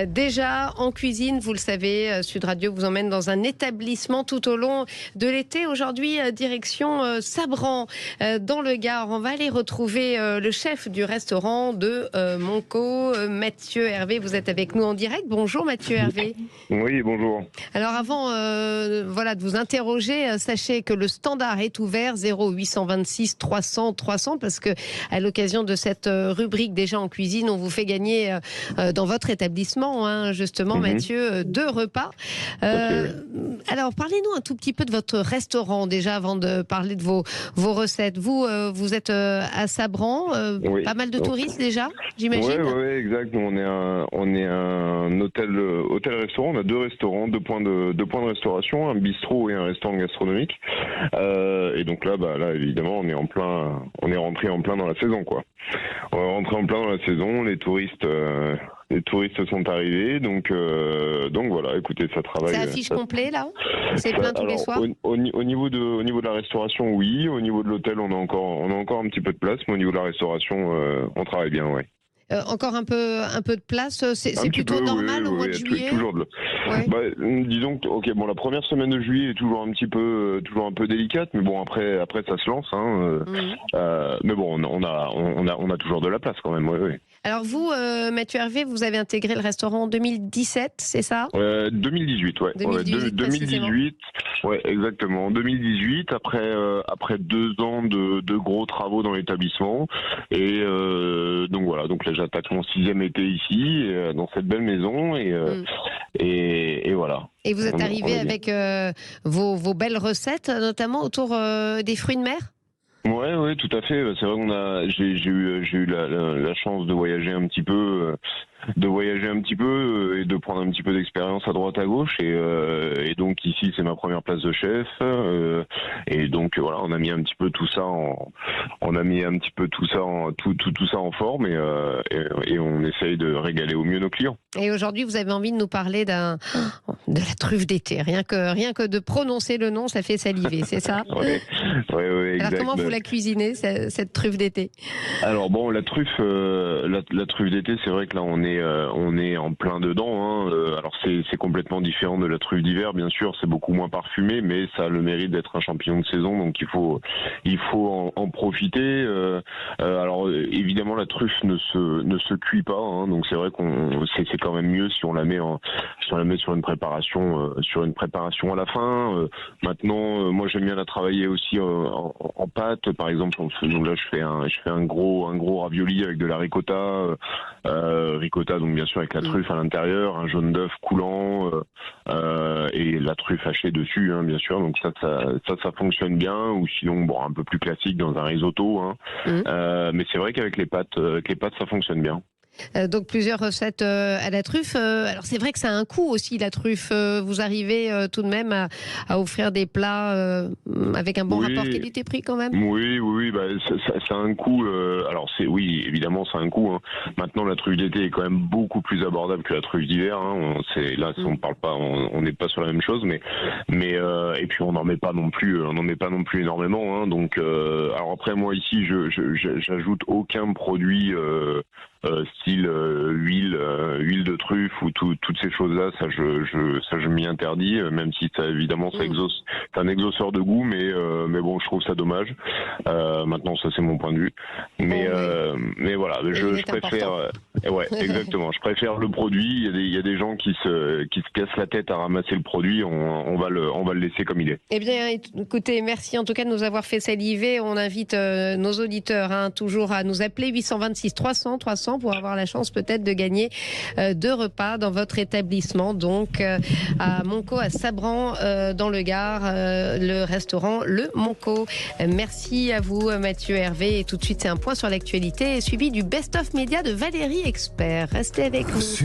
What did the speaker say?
Déjà en cuisine, vous le savez, Sud Radio vous emmène dans un établissement tout au long de l'été. Aujourd'hui, direction Sabran, dans le Gard. On va aller retrouver le chef du restaurant de Monco, Mathieu Hervé. Vous êtes avec nous en direct. Bonjour Mathieu Hervé. Oui, bonjour. Alors avant de vous interroger, sachez que le standard est ouvert 0826 300 300 parce que à l'occasion de cette rubrique déjà en cuisine, on vous fait gagner dans votre établissement, justement, Mathieu, 2 repas. Alors parlez-nous un tout petit peu de votre restaurant déjà avant de parler de vos recettes. Vous êtes à Sabran, Oui. pas mal de touristes déjà, j'imagine. Oui, exact. Nous, on est un hôtel-restaurant. On a 2 restaurants, 2 points de restauration, un bistrot et un restaurant gastronomique. Et donc là, évidemment, on est rentré en plein dans la saison, quoi. On est rentré en plein dans la saison. Les touristes sont arrivés, donc voilà. Écoutez, ça travaille. C'est affiche complet là. C'est plein tous les soirs. Au niveau de la restauration, oui. Au niveau de l'hôtel, on a encore un petit peu de place, mais au niveau de la restauration, on travaille bien, ouais. Encore un peu de place, c'est plutôt normal au mois de juillet. Toujours ouais. Disons que la première semaine de juillet est toujours un peu délicate, mais bon après ça se lance. Mais bon, on a toujours de la place quand même. Ouais. Alors vous, Mathieu Hervé, vous avez intégré le restaurant en 2017, c'est ça 2018, ouais. 2018, ouais, exactement. En 2018, après 2 ans de gros travaux dans l'établissement, et donc voilà. Donc là, j'attaque mon 6e été ici, dans cette belle maison, et voilà. Et vous êtes arrivé avec vos belles recettes, notamment autour des fruits de mer. Ouais, tout à fait. C'est vrai j'ai eu la chance de voyager un petit peu. Et de prendre un petit peu d'expérience à droite à gauche, et donc ici c'est ma première place de chef, et donc voilà, on a mis un petit peu tout ça en forme, et on essaye de régaler au mieux nos clients. Et aujourd'hui vous avez envie de nous parler de la truffe d'été, rien que de prononcer le nom ça fait saliver, c'est ça? Ouais, exact. Alors comment vous la cuisinez cette truffe d'été? Alors bon, la truffe d'été, c'est vrai que là on est en plein dedans. Alors c'est complètement différent de la truffe d'hiver, bien sûr, c'est beaucoup moins parfumé, mais ça a le mérite d'être un champignon de saison, donc il faut en profiter. Alors évidemment la truffe ne se cuit pas, donc c'est vrai c'est quand même mieux si on la met sur une préparation à la fin. Maintenant, moi j'aime bien la travailler aussi en pâte, par exemple. Donc là je fais un gros ravioli avec de la ricotta. Ricotta, donc bien sûr avec la truffe à l'intérieur, un jaune d'œuf coulant, et la truffe hachée dessus, bien sûr. Donc ça fonctionne bien. Ou sinon, un peu plus classique dans un risotto. Mais c'est vrai qu'avec les pâtes, ça fonctionne bien. Donc plusieurs recettes à la truffe. Alors c'est vrai que ça a un coût aussi la truffe. Vous arrivez tout de même à offrir des plats avec un bon rapport qualité-prix quand même. Oui, ça a un coût. Alors évidemment ça a un coût. Maintenant la truffe d'été est quand même beaucoup plus abordable que la truffe d'hiver. On parle pas, on n'est pas sur la même chose, mais et puis on n'en met pas non plus énormément. Donc alors après moi ici j'ajoute aucun produit. Style huile de truffe ou toutes ces choses-là, ça je m'y interdis, même si ça évidemment c'est un exauceur de goût, mais bon, je trouve ça dommage. Maintenant ça c'est mon point de vue, mais voilà, je préfère exactement, je préfère le produit. Il y a des gens qui se cassent la tête à ramasser le produit, on va le laisser comme il est. Eh bien écoutez, merci en tout cas de nous avoir fait saliver. On invite nos auditeurs toujours à nous appeler 826 300 300 pour avoir la chance peut-être de gagner 2 repas dans votre établissement, donc à Monco, à Sabran, dans le Gard, le restaurant Le Monco. Merci à vous Mathieu Hervé, et tout de suite c'est un point sur l'actualité suivi du Best of Média de Valérie Expert. Restez avec nous.